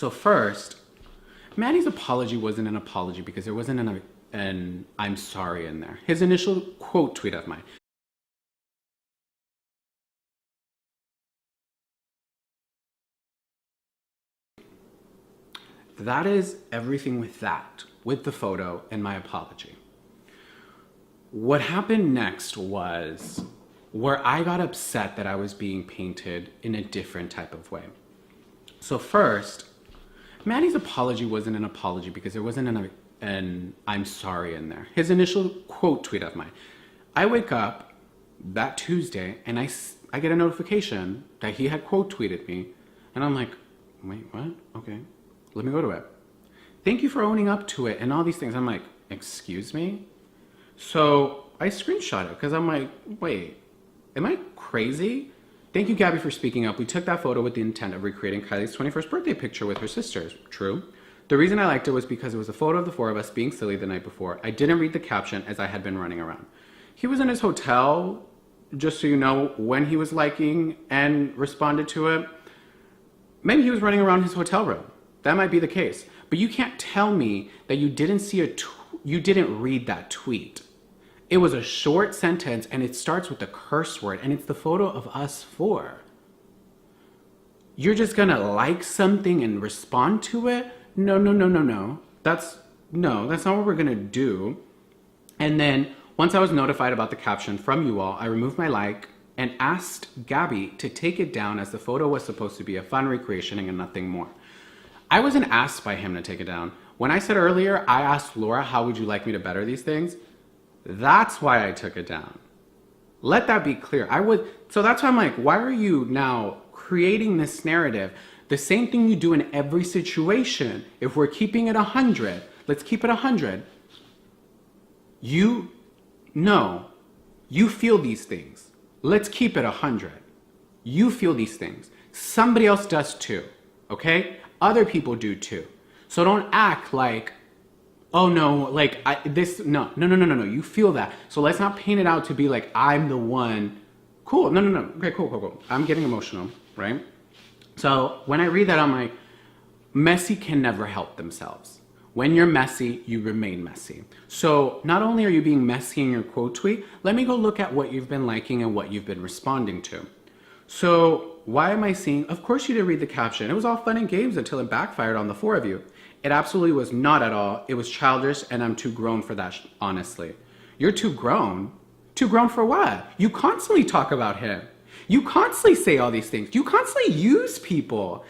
So first, Manny's apology wasn't an apology because there wasn't an I'm sorry in there. His initial quote tweet of mine. That is everything with that, with the photo and my apology. What happened next was where I got upset that I was being painted in a different type of way. So first, Manny's apology wasn't an apology because there wasn't an I'm sorry in there. His initial quote tweet of mine. I wake up that Tuesday and I get a notification that he had quote tweeted me. And I'm like, wait, what? Okay, let me go to it. Thank you for owning up to it and all these things. I'm like, excuse me? So I screenshot it because I'm like, wait, am I crazy? Thank you, Gabby, for speaking up. We took that photo with the intent of recreating Kylie's 21st birthday picture with her sisters. True. The reason I liked it was because it was a photo of the four of us being silly the night before. I didn't read the caption as I had been running around. He was in his hotel, just so you know, when he was liking and responded to it. Maybe he was running around his hotel room. That might be the case. But you can't tell me that you didn't see you didn't read that tweet. It was a short sentence and it starts with a curse word and it's the photo of us four. You're just gonna like something and respond to it? No. That's not what we're gonna do. And then once I was notified about the caption from you all, I removed my like and asked Gabby to take it down as the photo was supposed to be a fun recreation and nothing more. I wasn't asked by him to take it down. When I said earlier, I asked Laura, how would you like me to better these things? That's why I took it down. Let that be clear. So that's why I'm like, why are you now creating this narrative? The same thing you do in every situation. If we're keeping it 100, let's keep it 100. You feel these things. Let's keep it 100. You feel these things. Somebody else does too, okay? Other people do too. So don't act like, oh no, like no. You feel that. So let's not paint it out to be like, I'm the one. Cool, no. Okay, cool. I'm getting emotional, right? So when I read that, I'm like, messy can never help themselves. When you're messy, you remain messy. So not only are you being messy in your quote tweet, let me go look at what you've been liking and what you've been responding to. So why am I seeing, of course you didn't read the caption. It was all fun and games until it backfired on the four of you. It absolutely was not at all. It was childish and I'm too grown for that, honestly. You're too grown? Too grown for what? You constantly talk about him. You constantly say all these things. You constantly use people.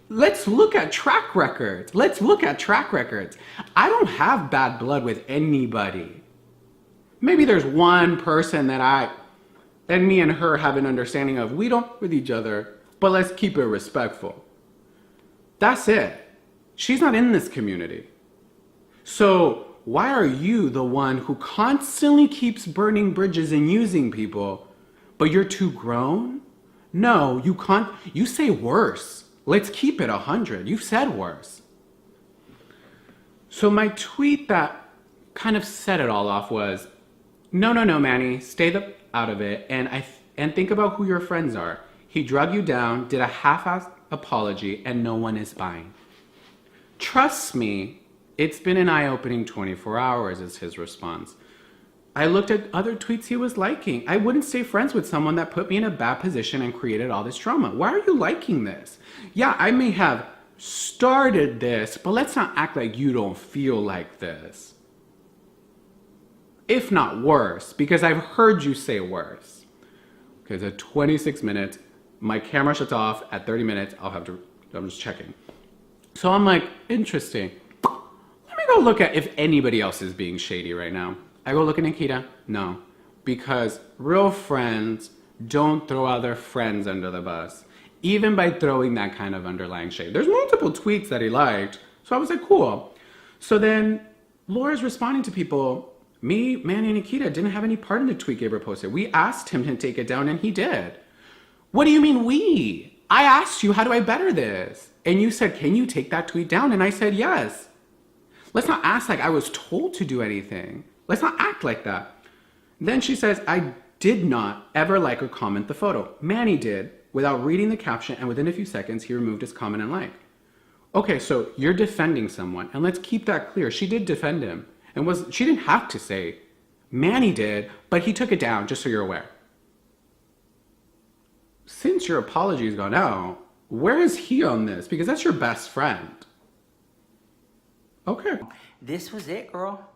Let's look at track records. I don't have bad blood with anybody. Maybe there's one person that me and her have an understanding of. We don't with each other, but let's keep it respectful. That's it. She's not in this community. So why are you the one who constantly keeps burning bridges and using people, but you're too grown? No, you can't. You say worse. Let's keep it 100. You've said worse. So my tweet that kind of set it all off was, no, Manny, stay out of it, and think about who your friends are. He drug you down, did a half-assed apology, and no one is buying. Trust me, it's been an eye-opening 24 hours, is his response. I looked at other tweets he was liking. I wouldn't stay friends with someone that put me in a bad position and created all this drama. Why are you liking this? Yeah, I may have started this, but let's not act like you don't feel like this. If not worse, because I've heard you say worse. Okay, so 26 minutes. My camera shuts off at 30 minutes. I'm just checking. So I'm like, interesting. Let me go look at if anybody else is being shady right now. I go look at Nikita. No, because real friends don't throw other friends under the bus, even by throwing that kind of underlying shade. There's multiple tweets that he liked, so I was like, cool. So then Laura's responding to people. Me, Manny, and Nikita didn't have any part in the tweet Gabriel posted. We asked him to take it down, and he did. What do you mean we? I asked you, how do I better this? And you said, can you take that tweet down? And I said, yes. Let's not act like I was told to do anything. Let's not act like that. Then she says, I did not ever like or comment the photo. Manny did, without reading the caption, and within a few seconds, he removed his comment and like. Okay, so you're defending someone, and let's keep that clear. She did defend him, and she didn't have to say. Manny did, but he took it down, just so you're aware. Since your apology's gone out, where is he on this? Because that's your best friend. Okay. This was it, girl.